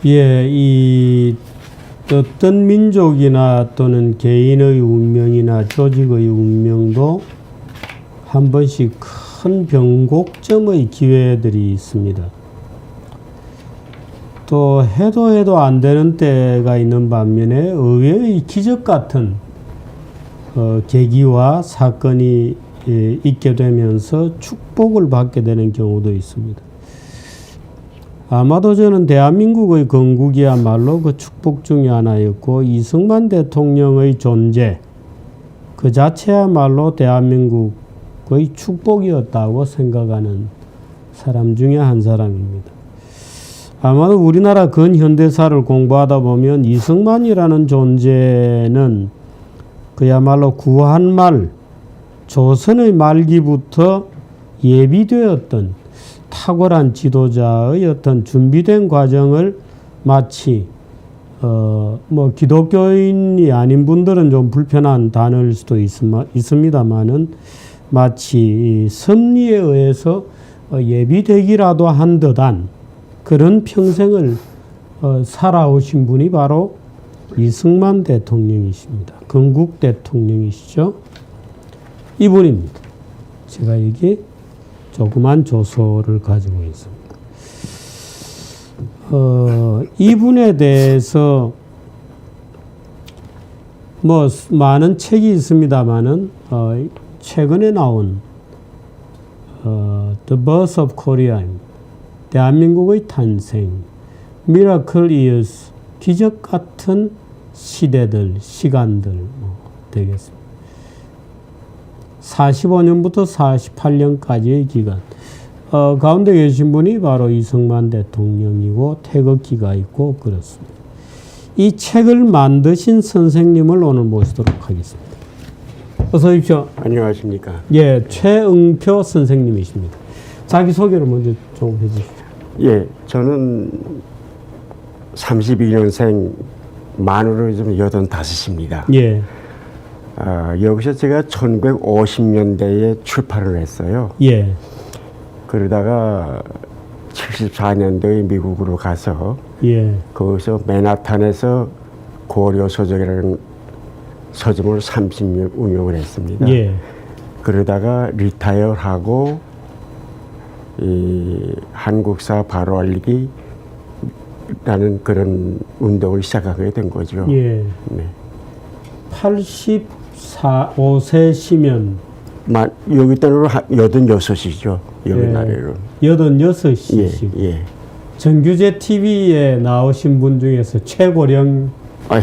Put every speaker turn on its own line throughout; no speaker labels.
예, 이 어떤 민족이나 또는 개인의 운명이나 조직의 운명도 한 번씩 큰 변곡점의 기회들이 있습니다. 또 해도 안 되는 때가 있는 반면에 의외의 기적 같은 계기와 사건이 있게 되면서 축복을 받게 되는 경우도 있습니다. 아마도 저는 대한민국의 건국이야말로 그 축복 중에 하나였고, 이승만 대통령의 존재 그 자체야말로 대한민국의 축복이었다고 생각하는 사람 중에 한 사람입니다. 아마도 우리나라 근현대사를 공부하다 보면 이승만이라는 존재는 그야말로 구한말 조선의 말기부터 예비되었던 탁월한 지도자의 어떤 준비된 과정을 마치 기독교인이 아닌 분들은 좀 불편한 단어일 수도 있습니다만은 마치 섭리에 의해서 예비되기라도 한 듯한 그런 평생을 살아오신 분이 바로 이승만 대통령이십니다. 건국 대통령이시죠. 이분입니다. 제가 여기 조그만 조서를 가지고 있습니다. 이분에 대해서 많은 책이 있습니다만은 최근에 나온 The Birth of Korea입니다. 대한민국의 탄생, Miracle Years, 기적 같은 시대들, 시간들 되겠습니다. 45년부터 48년까지의 기간. 가운데 계신 분이 바로 이승만 대통령이고 태극기가 있고 그렇습니다. 이 책을 만드신 선생님을 오늘 모시도록 하겠습니다. 어서 오십시오.
안녕하십니까.
예, 최응표 선생님이십니다. 자기소개를 먼저 좀 해주십시오.
예, 저는 32년생 만으로 좀 85입니다.
예.
여기서 제가 1950년대에 출판을 했어요.
예.
그러다가 74년도에 미국으로 가서
예.
거기서 맨하탄에서 고려 서적이라는 서점을 30년 운영을 했습니다.
예.
그러다가 리타이어하고 이 한국사 바로 알리기라는 그런 운동을 시작하게 된 거죠.
예.
네.
85세시면
여기 때로 86이죠. 여기
예.
나라로.
86이시고.
예, 예.
정규제 TV에 나오신 분 중에서 최고령.
아유,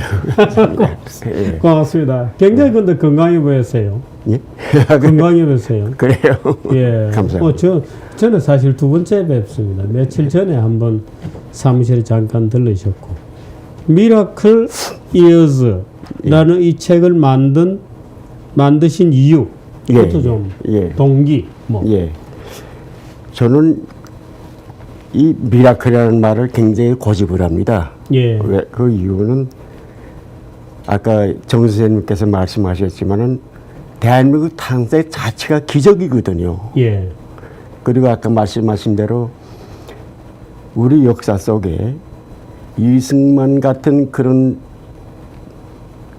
예.
고맙습니다. 굉장히 근데 건강해 보였어요.
예?
건강해 보였어요.
그래요.
예.
감사합니다.
저는 사실 두 번째 뵙습니다. 며칠 전에 한번 사무실에 잠깐 들르셨고. 미라클 이어즈라는 이 책을 만드신 이유, 그것도 좀 동기
예. 저는 이 미라클이라는 말을 굉장히 고집을 합니다.
예.
왜? 그 이유는 아까 정 선생님께서 말씀하셨지만은 대한민국 탄생 자체가 기적이거든요.
예.
그리고 아까 말씀하신 대로 우리 역사 속에 이승만 같은 그런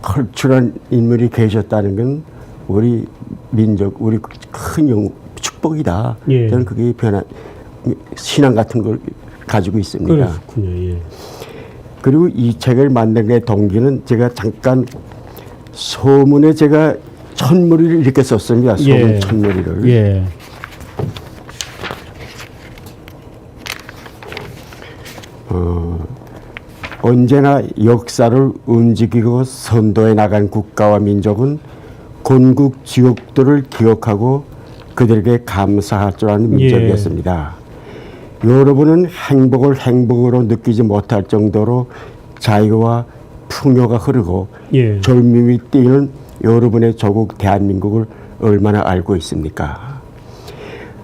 컬출한 인물이 계셨다는 건 우리 민족, 우리 큰 축복이다.
예.
저는 그게 신앙 같은 걸 가지고 있습니다.
그렇군요. 예.
그리고 이 책을 만든 게 동기는 제가 잠깐 소문에 제가 첫머리를 이렇게 썼습니다. 소문
예.
첫머리를.
예.
언제나 역사를 움직이고 선도해 나간 국가와 민족은 건국 지옥들을 기억하고 그들에게 감사할 줄 아는 민족이었습니다. 여러분은 행복을 행복으로 느끼지 못할 정도로 자유와 풍요가 흐르고 젊음이 뛰는 여러분의 조국 대한민국을 얼마나 알고 있습니까?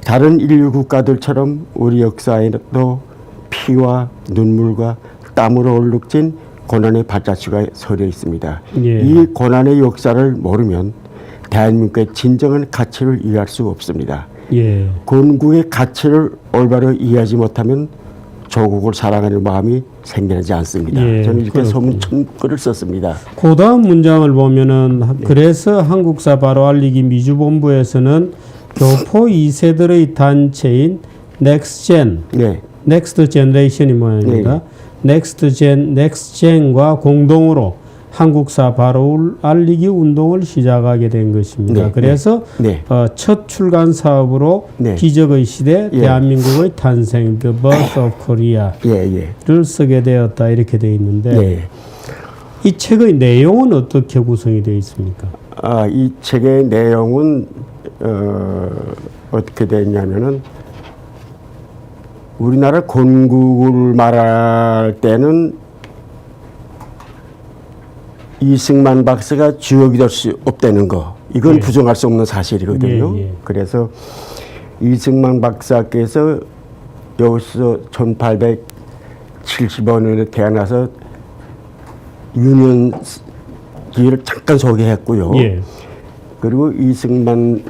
다른 인류 국가들처럼 우리 역사에도 피와 눈물과 땀으로 얼룩진 고난의 발자취가 서려 있습니다. 이 고난의 역사를 모르면 대한민국의 진정한 가치를 이해할 수 없습니다. 건국의 가치를 올바로 이해하지 못하면 조국을 사랑하는 마음이 생겨나지 않습니다.
예,
저는 이렇게
그렇군요.
소문 천글을 썼습니다.
그 다음 문장을 보면은 그래서 한국사 바로 알리기 미주본부에서는 교포 2세들의 단체인 넥스젠,
네,
넥스트 제너레이션이 모양입니다. 넥스젠과 공동으로 한국사 바로 알리기 운동을 시작하게 된 것입니다.
네,
그래서
네.
첫 출간 사업으로
네.
기적의 시대,
예.
대한민국의 탄생, The Birth of Korea를
예, 예.
쓰게 되었다 이렇게 되어 있는데
네.
이 책의 내용은 어떻게 구성이 되어 있습니까?
아, 이 책의 내용은 어떻게 되냐면은 우리나라 건국을 말할 때는 이승만 박사가 주역이 될 수 없다는 거 이건
예.
부정할 수 없는 사실이거든요.
예, 예.
그래서 이승만 박사께서 여기서 1870년에 태어나서 유년기를 잠깐 소개했고요.
예.
그리고 이승만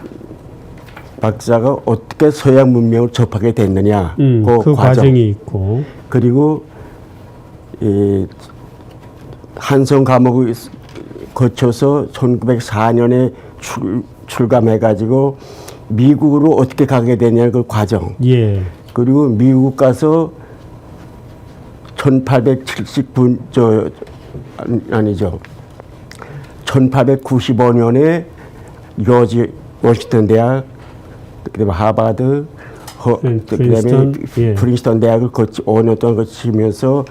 박사가 어떻게 서양 문명을 접하게 됐느냐
그 과정이 있고
그리고 이 한성 감옥을 거쳐서 1904년에 출감해 가지고 미국으로 어떻게 가게 되냐 그 과정.
예.
그리고 미국 가서 1879 아니죠. 1895년에 요지 워싱턴 대학 그다음에 하버드 그다음에
예.
프린스턴 대학을 5년 동안 거치면서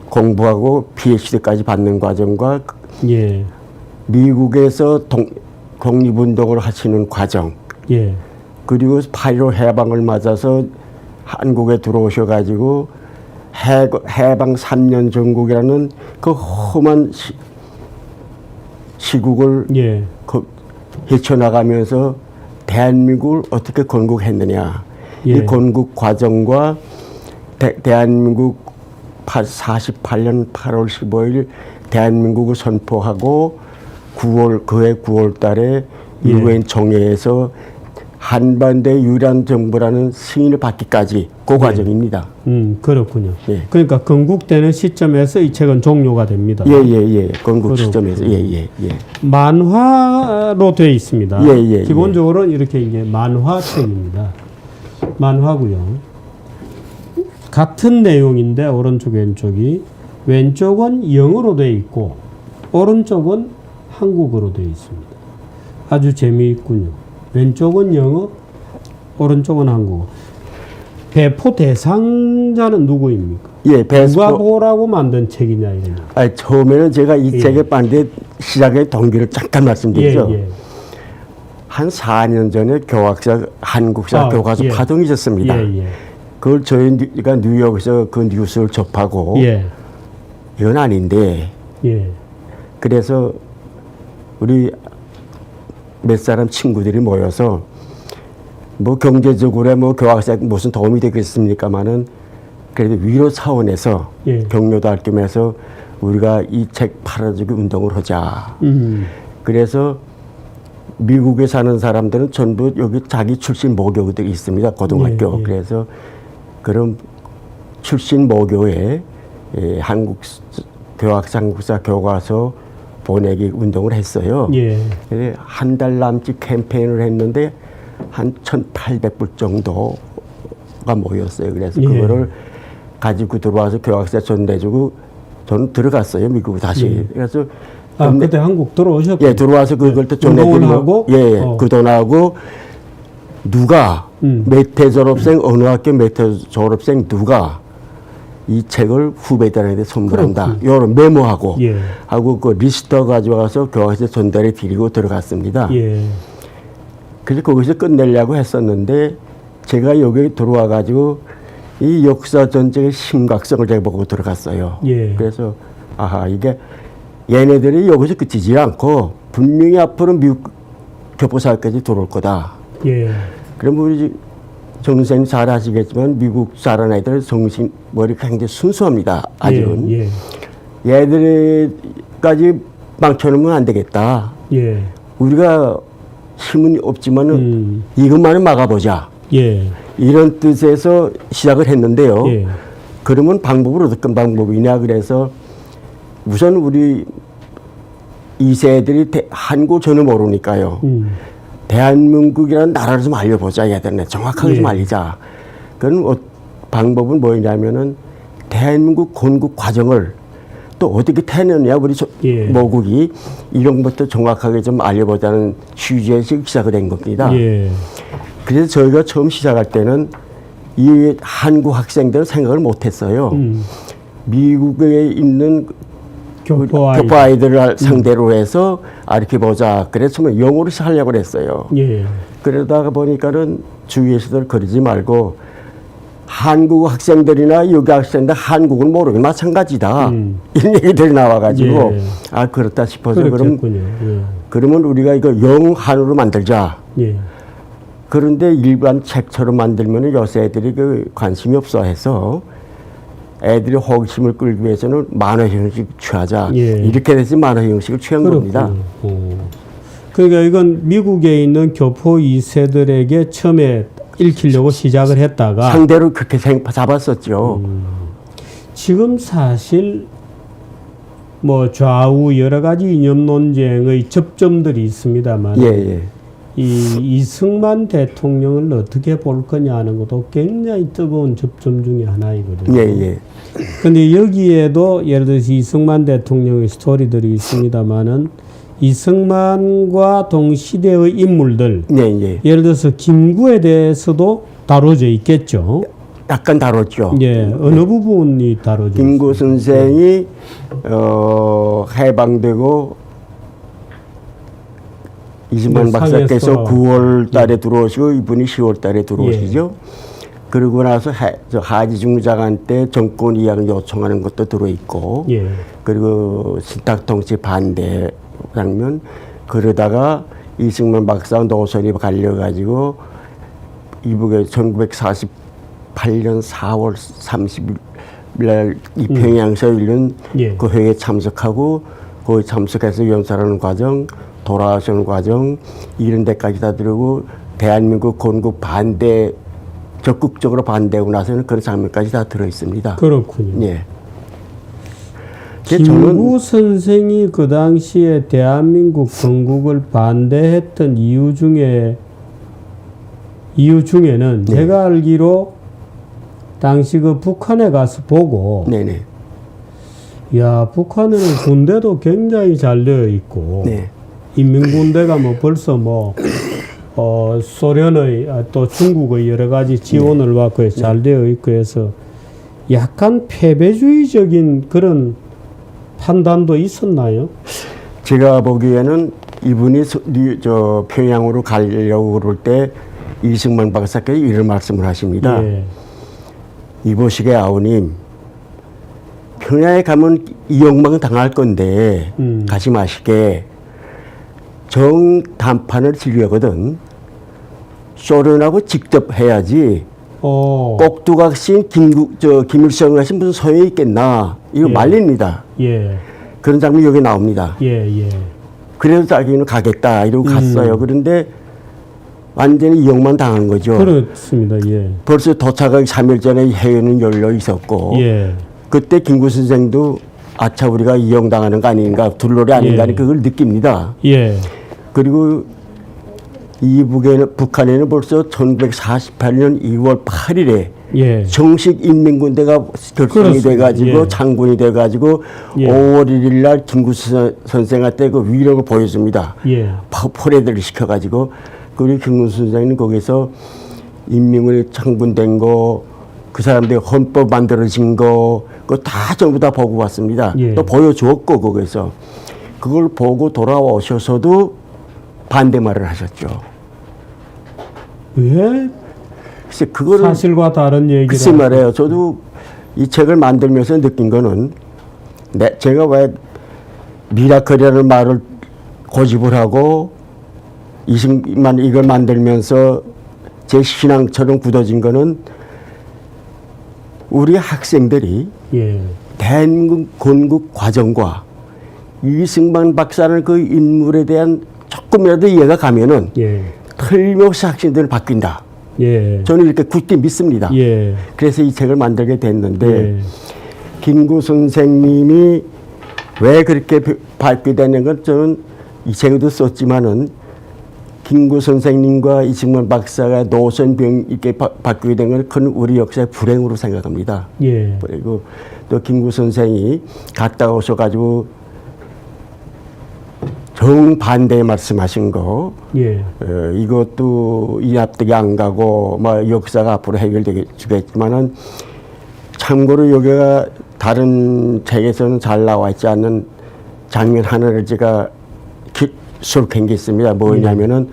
공부하고 PhD까지 받는 과정과
예.
미국에서 독립운동을 하시는 과정
예.
그리고 8.15 해방을 맞아서 한국에 들어오셔가지고 해방 3년 전국이라는 그 험한 시국을
예.
헤쳐나가면서 대한민국을 어떻게 건국했느냐.
예.
이 건국 과정과 대한민국 48년 8월 15일 대한민국을 선포하고 그해 9월 달에
예.
유엔 총회에서 한반도의 유일한 정부라는 승인을 받기까지 그 과정입니다.
그렇군요.
예.
그러니까 건국되는 시점에서 이 책은 종료가 됩니다.
예. 건국
그렇군요.
시점에서 예.
만화로 되어 있습니다.
예.
기본적으로는 이렇게 이제 만화책입니다. 만화고요. 같은 내용인데 오른쪽 왼쪽이 왼쪽은 영어로 되어 있고 오른쪽은 한국어로 되어 있습니다. 아주 재미있군요. 왼쪽은 영어, 오른쪽은 한국어. 배포 대상자는 누구입니까?
예,
누가 보라고 만든 책이냐 이런.
처음에는 제가 이 책을 봤는데 시작의 동기를 잠깐 말씀드리죠.
예.
한 4년 전에 교학사 한국사 교과서
예.
파동이 있었습니다.
예.
그걸 저희가 뉴욕에서 그 뉴스를 접하고
예.
이건 아닌데
예.
그래서 우리 몇 사람 친구들이 모여서 뭐 경제적으로 뭐 교학사 무슨 도움이 되겠습니까마는 그래도 위로 차원에서
예.
격려도 할 겸해서 우리가 이 책 팔아주기 운동을 하자. 그래서 미국에 사는 사람들은 전부 여기 자기 출신 모교들이 있습니다. 고등학교.
예.
그래서 그런 출신 모교에 한국 교학사 한국사 교과서 보내기 운동을 했어요.
예.
한 달 남짓 캠페인을 했는데 한 1,800불 정도가 모였어요. 그래서
예.
그거를 가지고 들어와서 교학사 전내주고 저는 들어갔어요. 미국 다시.
예.
그래서
그때 한국 들어오셨고.
예, 들어와서 그걸 또
운동을
전해드리고
하고.
그 돈하고 누가 몇 회 졸업생 어느 학교 몇 회 졸업생 누가 이 책을 후배들한테 선물한다. 요런 메모하고
예.
하고 그 리스트 가져와서 교과서 전달해 드리고 들어갔습니다.
예.
그래서 거기서 끝내려고 했었는데 제가 여기 들어와 가지고 이 역사 전쟁의 심각성을 제가 보고 들어갔어요.
예.
그래서 아하 이게 얘네들이 여기서 끝이지 않고 분명히 앞으로 미국 교포사회까지 들어올 거다.
예.
그럼 우리 정 선생님 잘 아시겠지만 미국 자란 아이들은 정신 머리가 굉장히 순수합니다. 아직은.
예.
얘들까지 망쳐놓으면 안 되겠다.
예.
우리가 힘은 없지만은 이것만은 막아보자.
예.
이런 뜻에서 시작을 했는데요.
예.
그러면 방법을 어떤 방법이냐 그래서 우선 우리 2세들이 한국 전혀 모르니까요. 대한민국이라는 나라를 좀 알려보자 해야 되네. 정확하게 좀
예.
알리자. 그런 방법은 뭐냐면은 대한민국 건국 과정을 또 어떻게 태느냐 우리
예.
모국이 이런 것도 정확하게 좀 알려보자는 취지에서 시작을 한 겁니다.
예.
그래서 저희가 처음 시작할 때는 이 한국 학생들은 생각을 못했어요. 미국에 있는
교포
아이들을 상대로 해서 가르쳐보자. 그래서 처음에 영어로 하려고 했어요.
예.
그러다가 보니까는 주위에서도 그러지 말고 한국 학생들이나 여기 학생들 한국을 모르게 마찬가지다. 이런 얘기들이 나와가지고
예.
아 그렇다 싶어서
그렇겠군요.
그러면 우리가 이거 영한으로 만들자.
예.
그런데 일반 책처럼 만들면 요새 애들이 그 관심이 없어 해서 애들이 호기심을 끌기 위해서는 만화 형식 취하자.
예.
이렇게 돼서 만화 형식을 취한 겁니다.
그러니까 이건 미국에 있는 교포 2세들에게 처음에 읽히려고 시작을 했다가
상대로 그렇게 잡았었죠.
지금 사실 뭐 좌우 여러 가지 이념 논쟁의 접점들이 있습니다.만
예, 예.
이 이승만 대통령을 어떻게 볼 거냐 하는 것도 굉장히 뜨거운 접점 중에 하나이거든요.
예, 예.
근데 여기에도 예를 들어서 이승만 대통령의 스토리들이 있습니다만은 이승만과 동시대의 인물들,
예, 예.
예를 들어서 김구에 대해서도 다뤄져 있겠죠.
약간 다뤘죠.
예, 어느 부분이 다뤄져
김구
있습니까?
선생이 해방되고 이승만
네,
박사께서
상에서
9월 달에 들어오시고 이분이 10월 달에 들어오시죠. 그러고 나서 하지중 장관 때 정권 이양을 요청하는 것도 들어있고
예.
그리고 신탁통치 반대 장면 그러다가 이승만 박사 노선이 갈려가지고 이북에 1948년 4월 30일 날 이평양에서 열린
예.
그 회의에 참석하고 거기 참석해서 연설하는 과정 돌아오시는 과정 이런 데까지 다 들고 대한민국 건국 반대 적극적으로 반대하고 나서는 그런 장면까지 다 들어있습니다.
그렇군요.
예.
김구 선생이 그 당시에 대한민국 건국을 반대했던 이유 중에는
네.
제가 알기로 당시 그 북한에 가서 보고
네네.
야 북한에는 군대도 굉장히 잘 되어 있고
네.
인민군대가 뭐 벌써 뭐 소련의 또 중국의 여러 가지 지원을 받고 잘 되어 있고 해서 약간 패배주의적인 그런 판단도 있었나요?
제가 보기에는 이분이 저 평양으로 가려고 그럴 때 이승만 박사께서 이런 말씀을 하십니다.
예.
이보시게 아우님 평양에 가면 이욕망 당할 건데 가지 마시게 정담판을 즐겨거든 소련하고 직접 해야지 꼭두각신 김일성 같이 무슨 소용이 있겠나 이거
예.
말립니다.
예.
그런 장면이 여기 나옵니다.
예. 예.
그래서 자기는 가겠다 이러고 갔어요. 그런데 완전히 이용만 당한 거죠.
그렇습니다. 예.
벌써 도착하기 3일 전에 해외는 열려 있었고
예.
그때 김구 선생도 아차 우리가 이용당하는 거 아닌가 둘러리 아닌가
예.
그걸 느낍니다.
예.
그리고 북한에는 벌써 1948년 2월 8일에
예.
정식 인민군대가 결성이
그렇습니다.
돼가지고
예.
장군이 돼가지고
예.
5월 1일 날 김구 선생한테 그 위력을 보여줍니다.
예.
포레드를 시켜가지고 그리고 김구 선생은 거기서 인민군이 창군된 거, 그 사람들이 헌법 만들어진 거, 그거 다 전부 다 보고 왔습니다.
예.
또 보여주었고 거기서 그걸 보고 돌아오셔서도 반대말을 하셨죠.
왜?
글쎄 그거를
사실과 다른 얘기를
글쎄 말이에요. 저도 이 책을 만들면서 느낀 거는 제가 왜 미라클이라는 말을 고집을 하고 이걸 만들면서 제 신앙처럼 굳어진 거는 우리 학생들이
예.
대한민국 건국 과정과 이승만 박사는 그 인물에 대한 조금이라도 이해가 가면은
예.
틀림없이 학생들은 바뀐다.
예.
저는 이렇게 굳게 믿습니다.
예.
그래서 이 책을 만들게 됐는데
예.
김구 선생님이 왜 그렇게 발표되는 건 저는 이 책에도 썼지만은 김구 선생님과 이승만 박사가 노선병 이렇게 바뀌게 된 건 큰 우리 역사의 불행으로 생각합니다.
예.
그리고 또 김구 선생이 갔다 오셔가지고 정반대의 말씀하신 거,
예.
이것도 이 납득이 안 가고, 역사가 앞으로 해결되겠지만은, 참고로 여기가 다른 책에서는 잘 나와 있지 않는 장면 하나를 제가 수록한 게 있습니다. 뭐냐면은,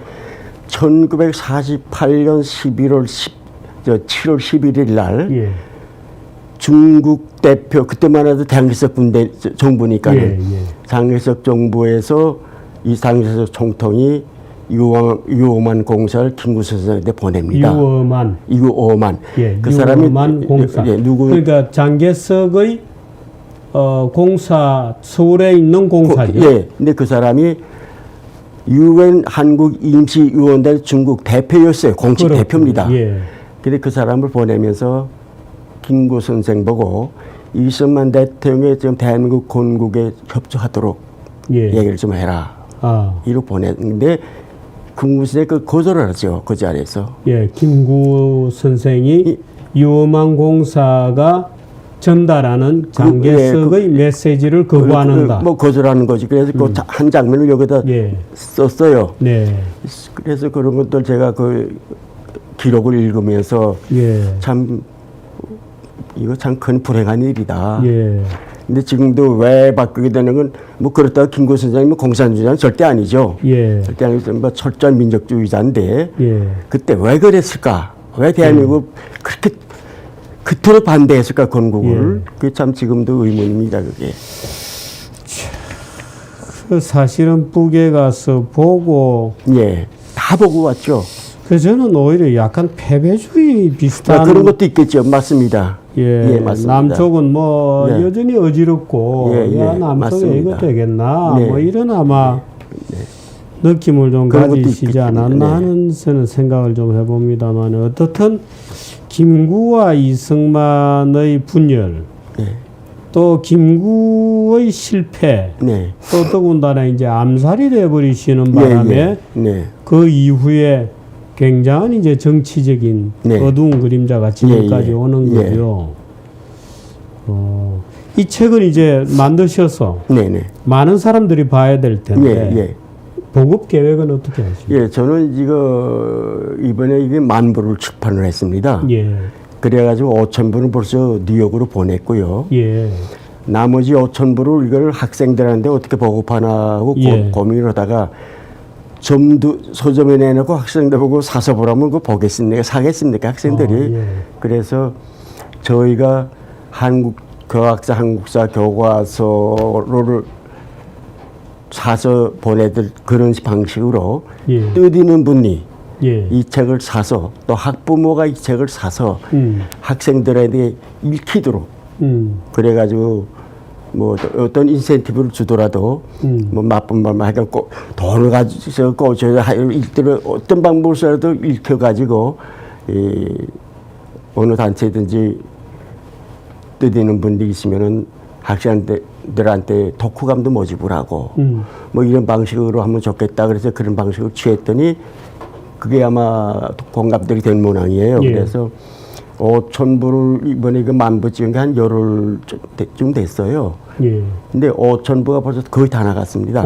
1948년 7월 11일 날,
예.
중국 대표, 그때만 해도 장개석 군대 정부니까는,
예, 예.
장개석 정부에서 이 장개석 총통이 유오만 공사를 김구 선생한테 보냅니다. 유오만.
예,
그 사람이
유오만 공사.
누구?
그러니까 장개석의 공사, 서울에 있는 공사죠.
예. 근데 그 사람이 유엔 한국 임시위원회 중국 대표였어요. 공식
그렇군요.
대표입니다.
예.
근데 그 사람을 보내면서 김구 선생 보고 이승만 대통령이 지금 대한민국 건국에 협조하도록
예.
얘기를 좀 해라. 이로 보냈는데 김구 선생이 그 거절을 하죠. 그 자리에서.
예, 김구 선생이 유엄한 공사가 전달하는 장개석의 메시지를 거부한다.
뭐 거절하는 거지. 그래서 그 한 장면을 여기다
예.
썼어요.
네.
그래서 그런 것들 제가 그 기록을 읽으면서
예.
참 이거 참 큰 불행한 일이다.
예.
근데 지금도 왜 바꾸게 되는 건 뭐 그렇다고 김구 선생님은 공산주의자는 절대 아니죠.
예.
절대 아니죠. 뭐 철저한 민족주의자인데
예.
그때 왜 그랬을까? 왜 대한민국 그렇게 그토록 반대했을까 건국을? 그게 참 지금도 의문입니다. 그게.
그 사실은 북에 가서 보고
예, 다 보고 왔죠.
그 저는 오히려 약간 패배주의 비슷한
그런 것도 있겠죠. 맞습니다.
예,
맞습니다.
남쪽은 뭐
예.
여전히 어지럽고
예,
야 남쪽에
맞습니다.
이거 되겠나
네.
뭐 이런 아마 느낌을 좀
그런 것도
가지시지
있겠죠.
않았나
네.
하는 저는 생각을 좀 해봅니다만 어떻든 김구와 이승만의 분열
네.
또 김구의 실패
네.
또 더군다나 이제 암살이 돼버리시는
예,
바람에
예. 네.
그 이후에 굉장한 이제 정치적인
네.
어두운 그림자가 지금까지
예, 예.
오는
예.
거죠. 이 책을 이제 만드셔서
네, 네.
많은 사람들이 봐야 될 텐데
예, 예.
보급 계획은 어떻게 하십니까?
예, 저는 이번에 이게 10,000부를 출판을 했습니다.
예,
그래가지고 5,000부는 벌써 뉴욕으로 보냈고요.
예,
나머지 5,000부를 이걸 학생들한테 어떻게 보급하나 하고
예.
고민을 하다가 점도 서점에 내놓고 학생들 보고 사서 보라면 그거 보겠습니까? 사겠습니까? 학생들이.
예.
그래서 저희가 교학사 한국사 교과서를 사서 보내들 그런 방식으로
예.
뜻있는 분이
예.
이 책을 사서 또 학부모가 이 책을 사서 학생들에게 읽히도록 그래가지고 뭐 어떤 인센티브를 주더라도 뭐 나쁜 말만 하여간 돈을 가지고 꽂혀서 읽도록 어떤 방법을 써도 읽혀가지고 어느 단체든지 뜻있는 분들이 있으면은 학생들한테 독후감도 모집을 하고 뭐 이런 방식으로 하면 좋겠다 그래서 그런 방식을 취했더니 그게 아마 공감들이 된 모양이에요.
예.
그래서 5,000부를 이번에 그 10,000부 찍은 게 한 열흘쯤 됐어요.
예.
근데 5,000부가 벌써 거의 다 나갔습니다.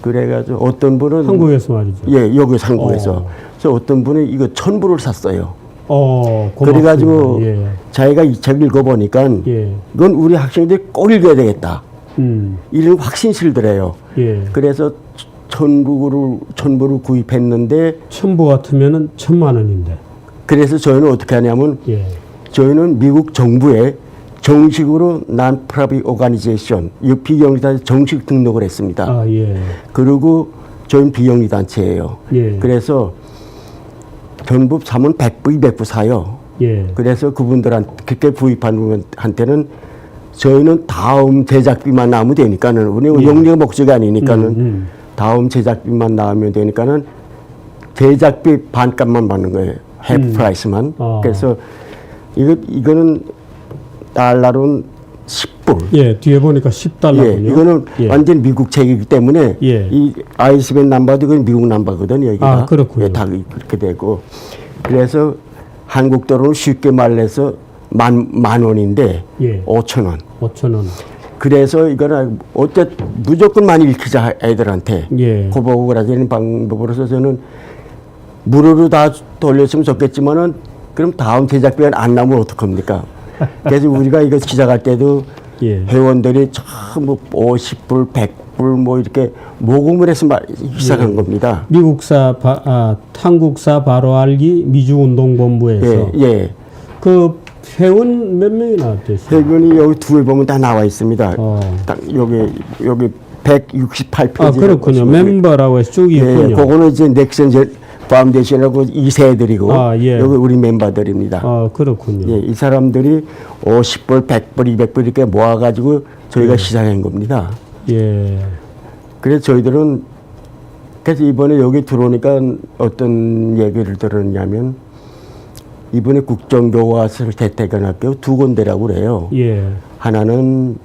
그래가지고 어떤 분은
한국에서 말이죠.
예, 여기 한국에서. 그래서 어떤 분은 이거 1,000부를 샀어요.
고맙습니다.
그래가지고
예.
자기가 이 책을 읽어보니까
예.
이건 우리 학생들이 꼭 읽어야 되겠다. 이런 확신실더래요.
예.
그래서 1,000부를 구입했는데
1,000부 같으면은 1,000만 원인데.
그래서 저희는 어떻게 하냐면
예.
저희는 미국 정부에 정식으로 Non-Profit Organization, 이 비영리단체 정식 등록을 했습니다.
예. 그리고
저희는 비영리단체예요.
예.
그래서 전부 사면 100부, 200부 사요.
예.
그래서 그분들한테 그렇게 구입하는 분한테는 저희는 다음 제작비만 나오면 되니까는 우리 영리가 목적이 아니니까는 다음 제작비만 나오면 되니까는 제작비 반값만 받는 거예요. half price만.
아.
그래서 이거는 달러로는 10불.
예, 뒤에 보니까 10달러군요.
예, 이거는 완전 미국 책이기 때문에
예.
이 ISBN 넘버도 이건 미국 넘버거든요. 여기가.
아, 그렇군요.
예, 다 그렇게 되고. 그래서 한국 돈으로 쉽게 말해서 만 원인데
예.
5,000원.
5,000원.
그래서 이거는 무조건 많이 읽히자 애들한테.
예.
고보고 그러는 방법으로서 저는 무료로 다 돌렸으면 좋겠지만은 그럼 다음 제작비가 안 나오면 어떡합니까? 그래서 우리가 이거 시작할 때도
예.
회원들이 처음 뭐 50불, 100불 뭐 이렇게 모금을 해서 시작한 겁니다.
미국사 한국사 바로 알기 미주운동본부에서
예.
그 회원 몇 명이나 되세요?
회원이 여기 뒤에 보면 다 나와 있습니다. 딱 여기 168페이지.
아, 그렇군요. 멤버라고 해서 쭉 있군요.
그거는 이제 넥슨 파운데이션하고 2세들이고
아, 예.
여기 우리 멤버들입니다.
아, 그렇군요.
예, 이 사람들이 50불, 100불, 200불 이렇게 모아가지고 저희가 시작한 겁니다.
예.
그래서 저희들은 그래서 이번에 여기 들어오니까 어떤 얘기를 들었냐면 이번에 국정교과서를 대태견학교 두 군데라고 그래요.
예.
하나는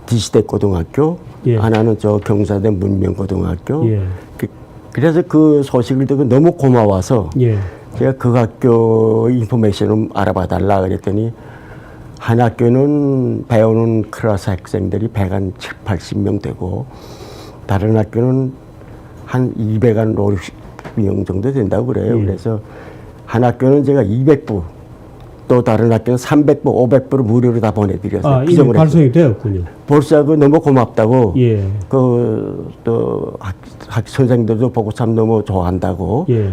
디시대 고등학교,
예.
하나는 저 경사대 문명고등학교.
예.
그래서 그 소식을 듣고 너무 고마워서
예.
제가 그 학교 인포메이션을 알아봐 달라 그랬더니 한 학교는 배우는 클래스 학생들이 100한 7, 80명 되고 다른 학교는 한 200한 5, 60명 정도 된다고 그래요. 그래서 한 학교는 제가 200부 또 다른 학교는 300부, 500부를 무료로 다 보내드렸어요.
아, 이미 발송이 되었군요.
벌써 그 너무 고맙다고.
예.
또 학 선생들도 보고 참 너무 좋아한다고.
예.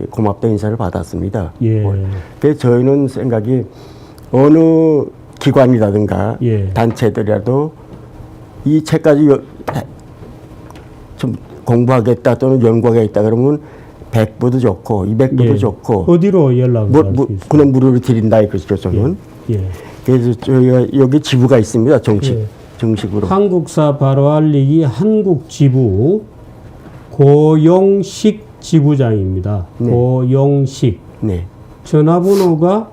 고맙다 인사를 받았습니다.
예.
그래서 저희는 생각이 어느 기관이라든가
예.
단체들이라도 이 책까지 좀 공부하겠다 또는 연구하겠다 그러면 100부도 좋고 200부도
예.
좋고
어디로 연락을 할 수 있어요?
그냥 무료로 드린다 이거죠 저는.
예.
그래서 저희가 여기 지부가 있습니다. 정식으로.
한국사 바로 알리기 한국 지부 고용식 지부장입니다.
네.
고용식.
네.
전화번호가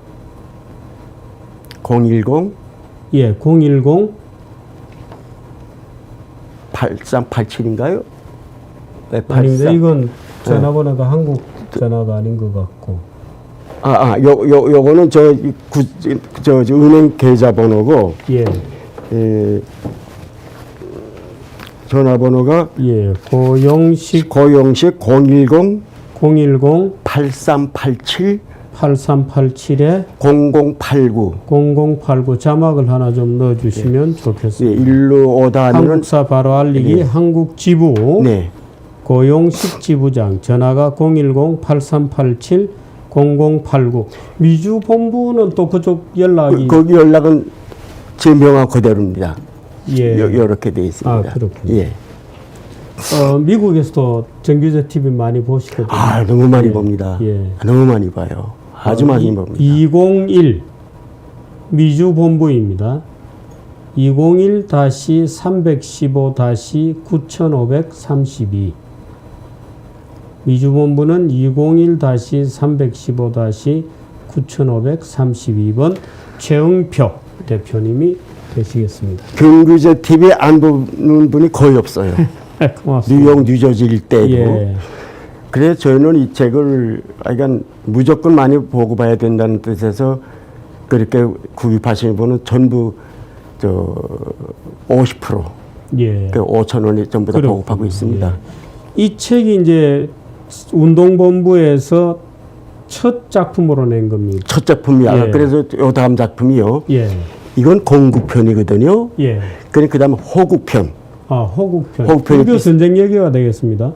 010
010
8387인가요? 네,
아닙니다. 이건 전화번호가 한국 전화가 아닌 것 같고.
요거는 저 은행 계좌번호고.
예.
전화번호가
고용식
010
8387에
0089
자막을 하나 좀 넣어주시면 좋겠습니다.
일로 오다 하면은
한국사 바로 알리기 한국 지부 고용식 지부장 전화가 010-8387-0089 미주 본부는 또 그쪽 연락이
거기 연락은 제 명함 그대로입니다.
예.
이렇게 돼 있습니다.
아, 그렇군요.
예.
미국에서도 정규제 TV 많이 보시거든요.
너무 많이 봅니다.
예.
너무 많이 봐요. 아주 많이 봅니다.
201 미주 본부입니다. 201-315-9532 미주 본부는 201-315-9532번 최응표 대표님이 되시겠습니다.
정규제 TV 안 보는 분이 거의 없어요.
고맙습니다.
뉴욕, 뉴저지 일대도.
예.
그래서 저희는 이 책을 무조건 많이 보고 봐야 된다는 뜻에서 그렇게 구입하시는 분은 전부 50%
예.
5,000원이 전부 다 보급하고 있습니다.
예. 이 책이 이제 운동본부에서 첫 작품으로 낸 겁니다.
첫 작품이야.
예.
그래서 요 다음 작품이요.
예.
이건 공국편이거든요.
예.
그다음 호국편.
호국편.
호국편이
불교 전쟁 얘기가 되겠습니다.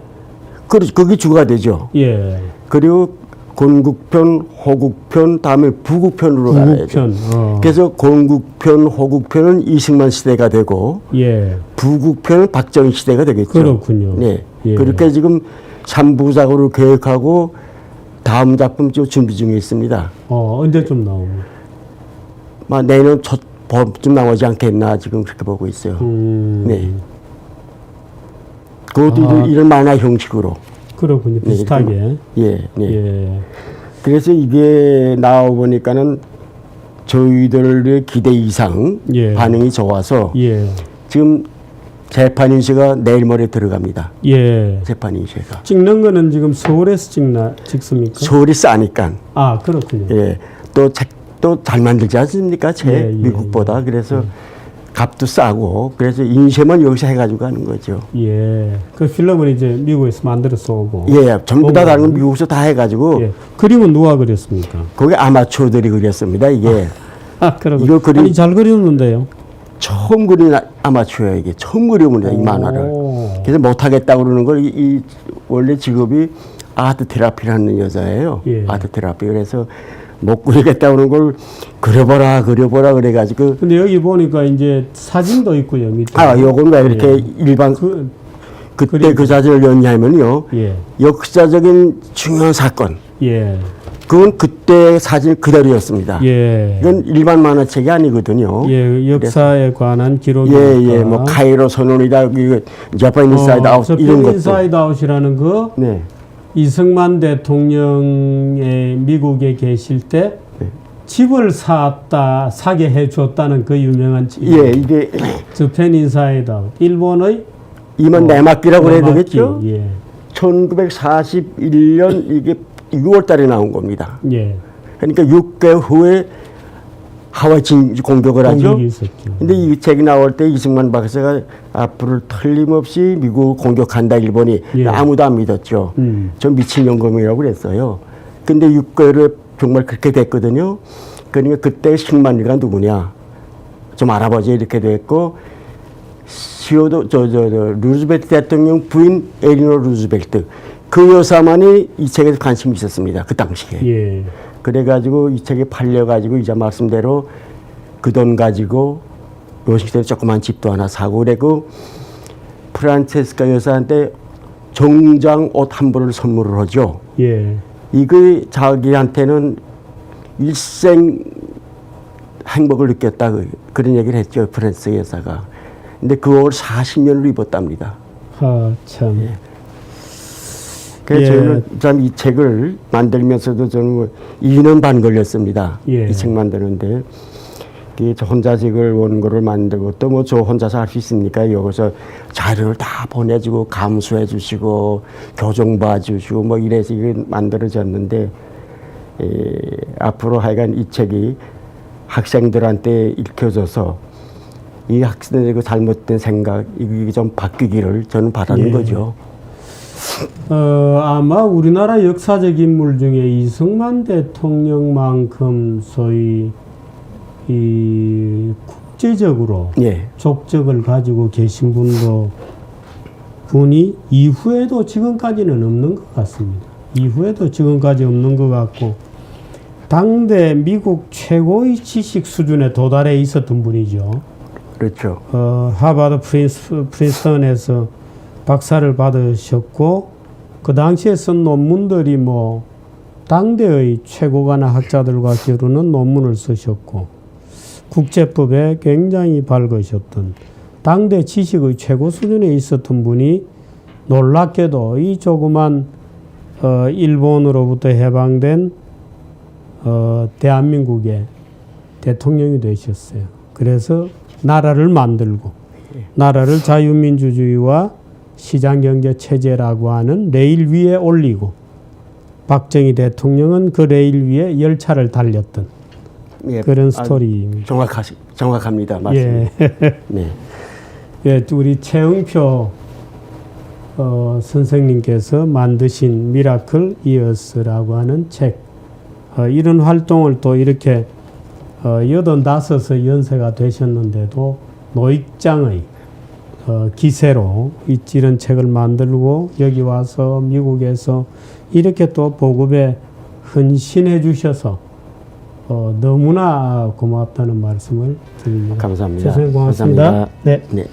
그게 주가 되죠.
예.
그리고 건국편, 호국편, 다음에 부국편으로 가야죠.
부국편.
그래서 건국편, 호국편은 이승만 시대가 되고
예.
부국편은 박정희 시대가 되겠죠.
그렇군요.
네.
예.
그렇게 지금 3부작으로 계획하고 다음 작품 좀 준비 중에 있습니다.
언제쯤 나옵니까?
내년 첫 봄쯤 나오지 않겠나 지금 그렇게 보고 있어요. 네. 그것도 이런 만화 형식으로.
그렇군요. 비슷하게.
예. 네.
예.
그래서 이게 나와 보니까는 저희들의 기대 이상
예.
반응이 좋아서
예.
지금 재판 인쇄가 내일 모레 들어갑니다.
예.
재판 인쇄가.
찍는 거는 지금 서울에서 찍습니까?
서울이 싸니까.
아, 그렇군요.
예. 또 책도 잘 만들지 않습니까? 책
예, 예,
미국보다. 그래서 값도 싸고 그래서 인쇄만 여기서 해가지고 하는 거죠.
예. 그 필름은 이제 미국에서 만들어서 오고.
예, 전부 다 다른 건 미국에서 다 해가지고
예. 그림은 누가 그렸습니까?
거기 아마추어들이 그렸습니다. 이게
아, 그러고.
이거 그림-
아니, 잘 그렸는데요.
처음 그린 아마추어야 이게 처음 그려봅니다. 이 만화를.
오.
그래서 못하겠다고 그러는 걸 원래 직업이 아트 테라피라는 여자예요.
예.
아트 테라피. 그래서 못 그리겠다고 그러는 걸 그려보라 그래가지고
근데 여기 보니까 이제 사진도 있고요. 밑에.
요건 왜 이렇게
예.
일반
그,
그때
그림.
그 사진을 넣냐면요.
예.
역사적인 중요한 사건.
예.
그건 그때 사진 그대로였습니다.
예.
이건 일반 만화책이 아니거든요.
예, 역사에 관한 기록이니까.
예, 뭐 카이로 선언이다, 이거 자pan 인사이드 아웃 이런
저편
것도.
인사이드 아웃이라는 거
네,
이승만 대통령의 미국에 계실 때
네.
집을 사게 해줬다는 그 유명한 집.
예, 이게
저편 인사이드 아웃. 일본의
이만 내막기라고 해야
내막기.
되겠죠?
예.
1941년 이게 6월달에 나온 겁니다.
예.
그러니까 6개월 후에 하와이 공격을 하죠.
공격이 있었죠.
근데 이 책이 나올 때 이승만 박사가 앞으로 틀림없이 미국을 공격한다 일본이
예.
아무도 안 믿었죠. 전 미친 영검이라고 그랬어요. 근데 6개월에 정말 그렇게 됐거든요. 그러니까 그때 식만리가 누구냐 좀 알아보자 이렇게 됐고 시오도 루즈벨트 대통령 부인 에리노 루즈벨트 그 여사만이 이 책에 관심이 있었습니다. 그 당시에.
예.
그래가지고 이 책이 팔려가지고 이제 말씀대로 그 돈 가지고 워싱턴에 조그만 집도 하나 사고 그래고 프란체스카 여사한테 정장 옷 한 벌을 선물을 하죠.
예.
이거 자기한테는 일생 행복을 느꼈다 그런 얘기를 했죠. 프란스 여사가. 근데 그 옷을 40년을 입었답니다.
아, 참.
예. 그래서
예.
저는 참 이 책을 만들면서도 저는 2년 반 걸렸습니다.
예.
이 책 만드는데. 저 혼자식을 원고를 만들고 또 뭐 저 혼자서 할 수 있습니까? 여기서 자료를 다 보내주고 감수해 주시고 교정 봐주시고 뭐 이래서 이게 만들어졌는데 앞으로 하여간 이 책이 학생들한테 읽혀져서 이 학생들의 그 잘못된 생각 이게 좀 바뀌기를 저는 바라는
예.
거죠.
아마 우리나라 역사적 인물 중에 이승만 대통령만큼 소위 이 국제적으로
예.
족적을 가지고 계신 분이 이후에도 지금까지는 없는 것 같습니다. 이후에도 지금까지 없는 것 같고 당대 미국 최고의 지식 수준에 도달해 있었던 분이죠.
그렇죠.
하버드 프린스턴에서 박사를 받으셨고 그 당시에 쓴 논문들이 뭐 당대의 최고가나 학자들과 겨루는 논문을 쓰셨고 국제법에 굉장히 밝으셨던 당대 지식의 최고 수준에 있었던 분이 놀랍게도 이 조그만 일본으로부터 해방된 대한민국의 대통령이 되셨어요. 그래서 나라를 만들고 나라를 자유민주주의와 시장경제 체제라고 하는 레일 위에 올리고 박정희 대통령은 그 레일 위에 열차를 달렸던
예.
그런 스토리입니다.
정확합니다. 맞습니다.
예.
네.
예, 우리 최응표 선생님께서 만드신 미라클 이어스라고 하는 책 이런 활동을 또 이렇게 85에 연세가 되셨는데도 노익장의 기세로 이런 책을 만들고 여기 와서 미국에서 이렇게 또 보급에 헌신해 주셔서 너무나 고맙다는 말씀을 드립니다.
감사합니다.
선생님 고맙습니다.
감사합니다.
네.
네.